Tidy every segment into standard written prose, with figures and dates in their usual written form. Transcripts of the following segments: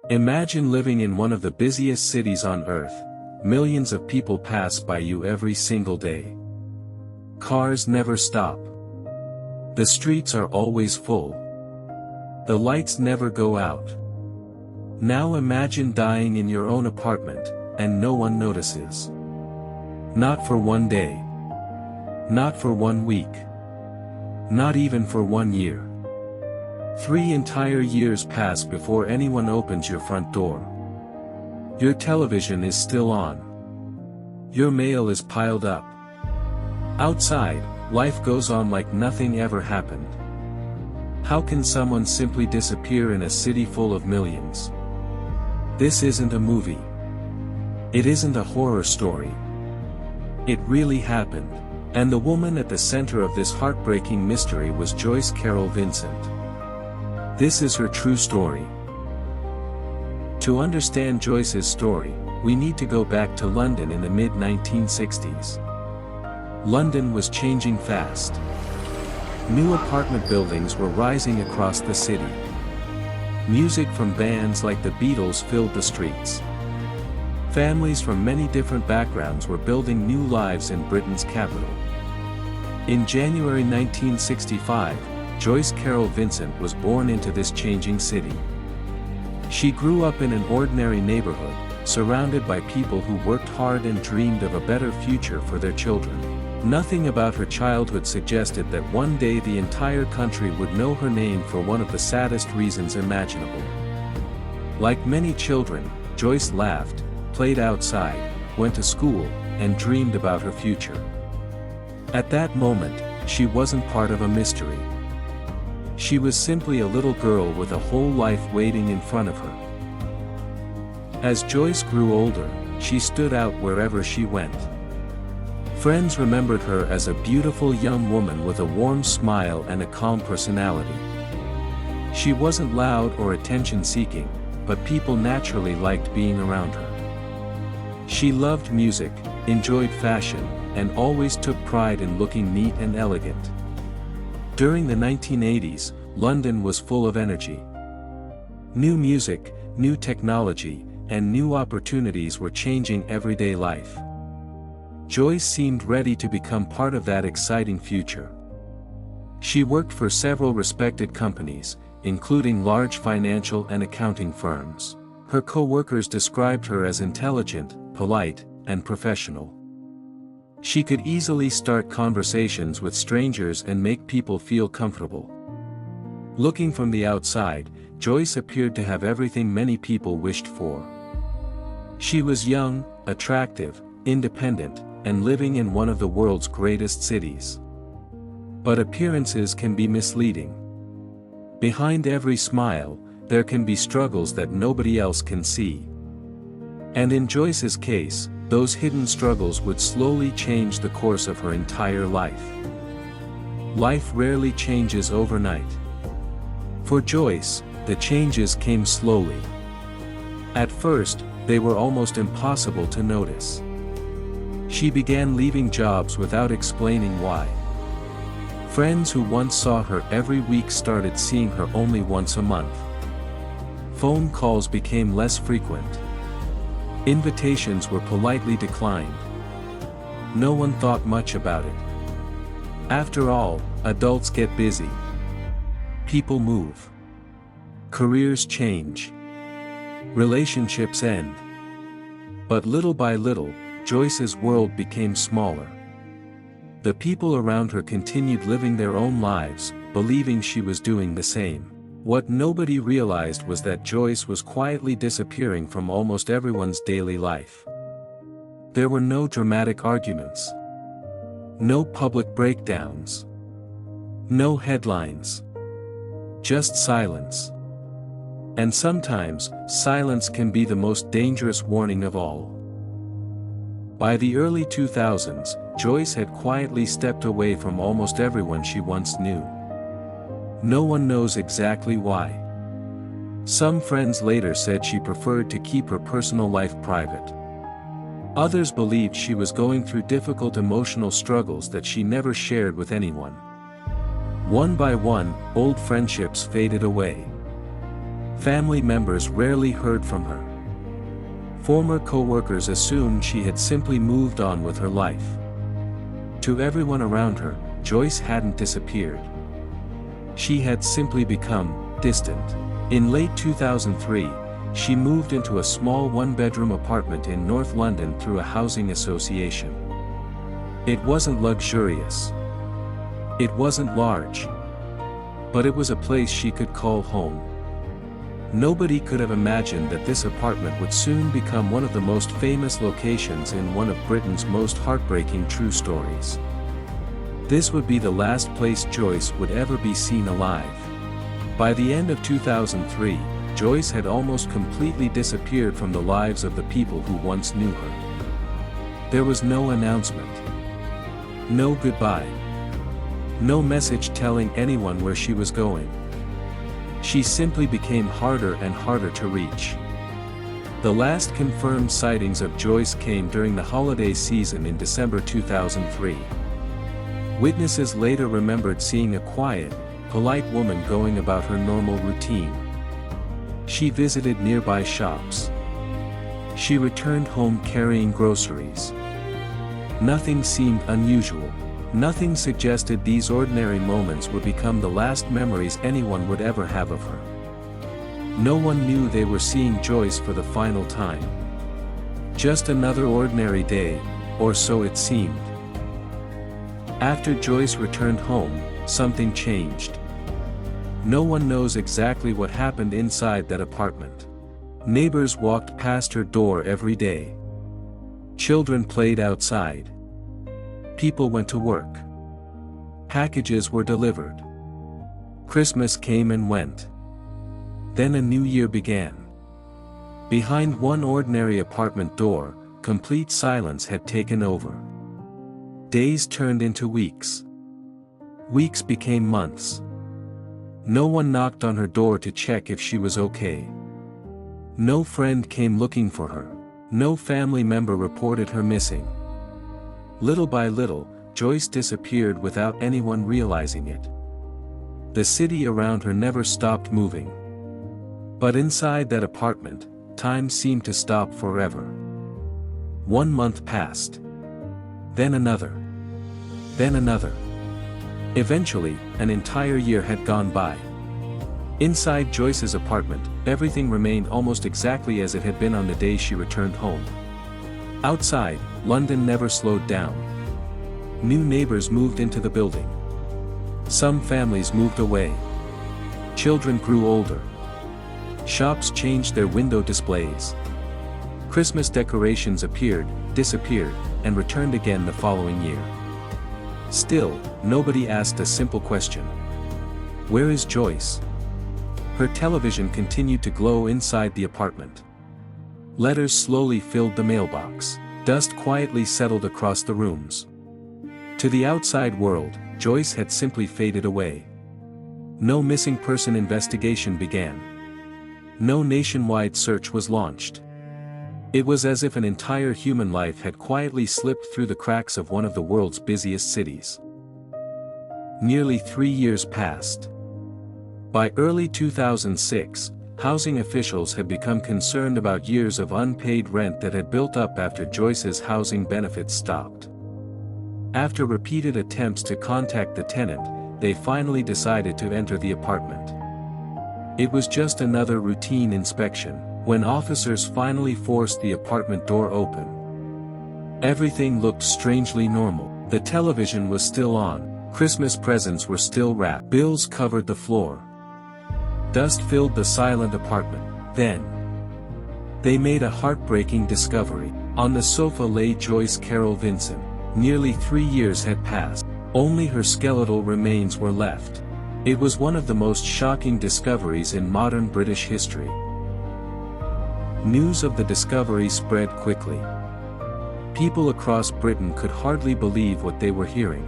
Imagine living in one of the busiest cities on Earth. Millions of people pass by you every single day. Cars never stop. The streets are always full. The lights never go out. Now imagine dying in your own apartment, and no one notices. Not for one day. Not for 1 week. Not even for 1 year. 3 entire years pass before anyone opens your front door. Your television is still on. Your mail is piled up. Outside, life goes on like nothing ever happened. How can someone simply disappear in a city full of millions? This isn't a movie. It isn't a horror story. It really happened. And the woman at the center of this heartbreaking mystery was Joyce Carol Vincent. This is her true story. To understand Joyce's story, we need to go back to London in the mid-1960s. London was changing fast. New apartment buildings were rising across the city. Music from bands like the Beatles filled the streets. Families from many different backgrounds were building new lives in Britain's capital. In January 1965, Joyce Carol Vincent was born into this changing city. She grew up in an ordinary neighborhood, surrounded by people who worked hard and dreamed of a better future for their children. Nothing about her childhood suggested that one day the entire country would know her name for one of the saddest reasons imaginable. Like many children, Joyce laughed, played outside, went to school, and dreamed about her future. At that moment, she wasn't part of a mystery. She was simply a little girl with a whole life waiting in front of her. As Joyce grew older, she stood out wherever she went. Friends remembered her as a beautiful young woman with a warm smile and a calm personality. She wasn't loud or attention-seeking, but people naturally liked being around her. She loved music, enjoyed fashion, and always took pride in looking neat and elegant. During the 1980s, London was full of energy. New music, new technology, and new opportunities were changing everyday life. Joyce seemed ready to become part of that exciting future. She worked for several respected companies, including large financial and accounting firms. Her co-workers described her as intelligent, polite, and professional. She could easily start conversations with strangers and make people feel comfortable. Looking from the outside, Joyce appeared to have everything many people wished for. She was young, attractive, independent, and living in one of the world's greatest cities. But appearances can be misleading. Behind every smile, there can be struggles that nobody else can see. And in Joyce's case, those hidden struggles would slowly change the course of her entire life. Life rarely changes overnight. For Joyce, the changes came slowly. At first, they were almost impossible to notice. She began leaving jobs without explaining why. Friends who once saw her every week started seeing her only once a month. Phone calls became less frequent. Invitations were politely declined. No one thought much about it. After all, adults get busy. People move. Careers change. Relationships end. But little by little, Joyce's world became smaller. The people around her continued living their own lives, believing she was doing the same. What nobody realized was that Joyce was quietly disappearing from almost everyone's daily life. There were no dramatic arguments. No public breakdowns. No headlines. Just silence. And sometimes, silence can be the most dangerous warning of all. By the early 2000s, Joyce had quietly stepped away from almost everyone she once knew. No one knows exactly why. Some friends later said she preferred to keep her personal life private. Others believed she was going through difficult emotional struggles that she never shared with anyone. One by one, old friendships faded away. Family members rarely heard from her. Former co-workers assumed she had simply moved on with her life. To everyone around her, Joyce hadn't disappeared. She had simply become distant. In late 2003, she moved into a small one-bedroom apartment in North London through a housing association. It wasn't luxurious. It wasn't large. But it was a place she could call home. Nobody could have imagined that this apartment would soon become one of the most famous locations in one of Britain's most heartbreaking true stories. This would be the last place Joyce would ever be seen alive. By the end of 2003, Joyce had almost completely disappeared from the lives of the people who once knew her. There was no announcement. No goodbye. No message telling anyone where she was going. She simply became harder and harder to reach. The last confirmed sightings of Joyce came during the holiday season in December 2003. Witnesses later remembered seeing a quiet, polite woman going about her normal routine. She visited nearby shops. She returned home carrying groceries. Nothing seemed unusual. Nothing suggested these ordinary moments would become the last memories anyone would ever have of her. No one knew they were seeing Joyce for the final time. Just another ordinary day, or so it seemed. After Joyce returned home, something changed. No one knows exactly what happened inside that apartment. Neighbors walked past her door every day. Children played outside. People went to work. Packages were delivered. Christmas came and went. Then a new year began. Behind one ordinary apartment door, complete silence had taken over. Days turned into weeks. Weeks became months. No one knocked on her door to check if she was okay. No friend came looking for her. No family member reported her missing. Little by little, Joyce disappeared without anyone realizing it. The city around her never stopped moving. But inside that apartment, time seemed to stop forever. 1 month passed. Then another. Then another. Eventually, an entire year had gone by. Inside Joyce's apartment, everything remained almost exactly as it had been on the day she returned home. Outside, London never slowed down. New neighbors moved into the building. Some families moved away. Children grew older. Shops changed their window displays. Christmas decorations appeared, disappeared, and returned again the following year. Still, nobody asked a simple question. Where is Joyce? Her television continued to glow inside the apartment. Letters slowly filled the mailbox. Dust quietly settled across the rooms. To the outside world, Joyce had simply faded away. No missing person investigation began. No nationwide search was launched. It was as if an entire human life had quietly slipped through the cracks of one of the world's busiest cities. Nearly 3 years passed. By early 2006, housing officials had become concerned about years of unpaid rent that had built up after Joyce's housing benefits stopped. After repeated attempts to contact the tenant, they finally decided to enter the apartment. It was just another routine inspection, when officers finally forced the apartment door open. Everything looked strangely normal. The television was still on, Christmas presents were still wrapped, bills covered the floor. Dust filled the silent apartment. Then, they made a heartbreaking discovery. On the sofa lay Joyce Carol Vincent. Nearly 3 years had passed. Only her skeletal remains were left. It was one of the most shocking discoveries in modern British history. News of the discovery spread quickly. People across Britain could hardly believe what they were hearing.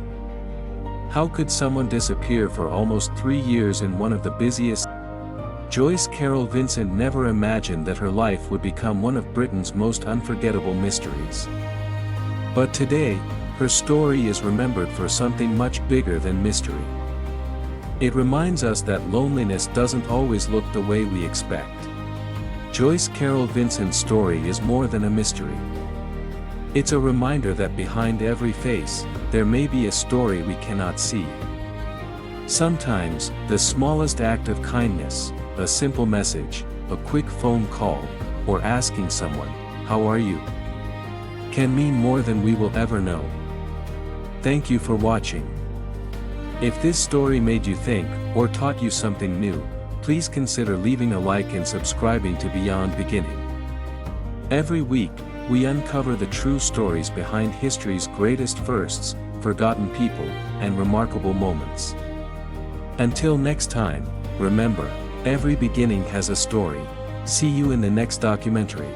How could someone disappear for almost 3 years in one of the busiest? Joyce Carol Vincent never imagined that her life would become one of Britain's most unforgettable mysteries. But today, her story is remembered for something much bigger than mystery. It reminds us that loneliness doesn't always look the way we expect. Joyce Carol Vincent's story is more than a mystery. It's a reminder that behind every face, there may be a story we cannot see. Sometimes, the smallest act of kindness, a simple message, a quick phone call, or asking someone, "How are you?" can mean more than we will ever know. Thank you for watching. If this story made you think, or taught you something new, please consider leaving a like and subscribing to Beyond Beginning. Every week, we uncover the true stories behind history's greatest firsts, forgotten people, and remarkable moments. Until next time, remember, every beginning has a story. See you in the next documentary.